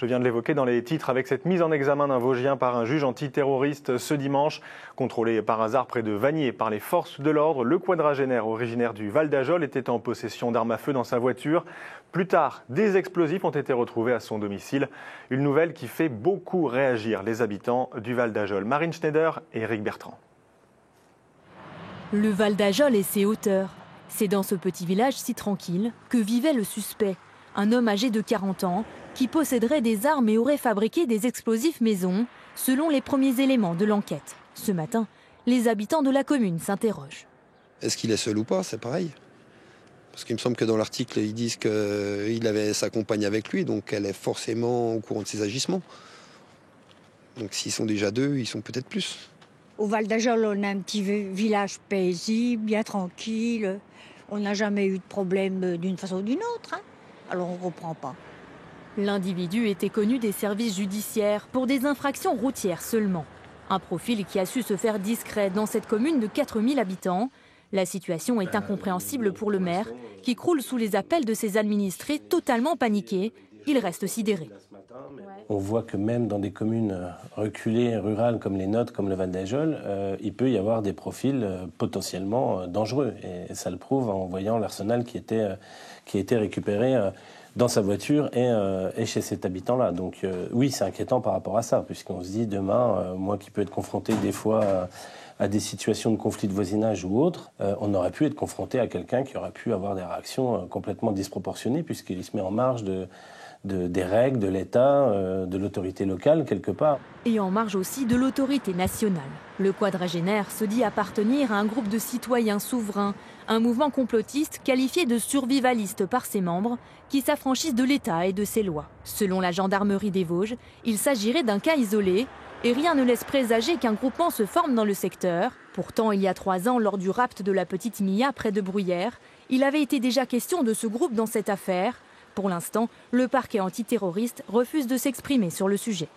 Je viens de l'évoquer dans les titres avec cette mise en examen d'un Vosgien par un juge antiterroriste ce dimanche. Contrôlé par hasard près de Vanier par les forces de l'ordre, le quadragénaire originaire du Val d'Ajol était en possession d'armes à feu dans sa voiture. Plus tard, des explosifs ont été retrouvés à son domicile. Une nouvelle qui fait beaucoup réagir les habitants du Val d'Ajol. Marine Schneider et Eric Bertrand. Le Val d'Ajol et ses hauteurs. C'est dans ce petit village si tranquille que vivait le suspect. Un homme âgé de 40 ans qui posséderait des armes et aurait fabriqué des explosifs maison, selon les premiers éléments de l'enquête. Ce matin, les habitants de la commune s'interrogent. Est-ce qu'il est seul ou pas? C'est pareil. Parce qu'il me semble que dans l'article, ils disent qu'il avait sa compagne avec lui, donc elle est forcément au courant de ses agissements. Donc s'ils sont déjà deux, ils sont peut-être plus. Au Val d'Ajol, on a un petit village paisible, bien tranquille. On n'a jamais eu de problème d'une façon ou d'une autre. Alors on ne reprend pas. L'individu était connu des services judiciaires pour des infractions routières seulement. Un profil qui a su se faire discret dans cette commune de 4000 habitants. La situation est incompréhensible pour le maire, qui croule sous les appels de ses administrés totalement paniqués. Il reste sidéré. On voit que même dans des communes reculées, rurales comme les nôtres, comme le Val d'Ajol, il peut y avoir des profils potentiellement dangereux. Et ça le prouve en voyant l'arsenal qui a été récupéré dans sa voiture et chez cet habitant-là. Donc oui, c'est inquiétant par rapport à ça, puisqu'on se dit demain, moi qui peux être confronté des fois à des situations de conflit de voisinage ou autres, on aurait pu être confronté à quelqu'un qui aurait pu avoir des réactions complètement disproportionnées, puisqu'il se met en marge des règles, de l'État, de l'autorité locale, quelque part. Et en marge aussi de l'autorité nationale. Le quadragénaire se dit appartenir à un groupe de citoyens souverains, un mouvement complotiste qualifié de survivaliste par ses membres, qui s'affranchissent de l'État et de ses lois. Selon la gendarmerie des Vosges, il s'agirait d'un cas isolé, et rien ne laisse présager qu'un groupement se forme dans le secteur. Pourtant, il y a 3 ans, lors du rapt de la petite Mia près de Bruyères, il avait été déjà question de ce groupe dans cette affaire. Pour l'instant, le parquet antiterroriste refuse de s'exprimer sur le sujet.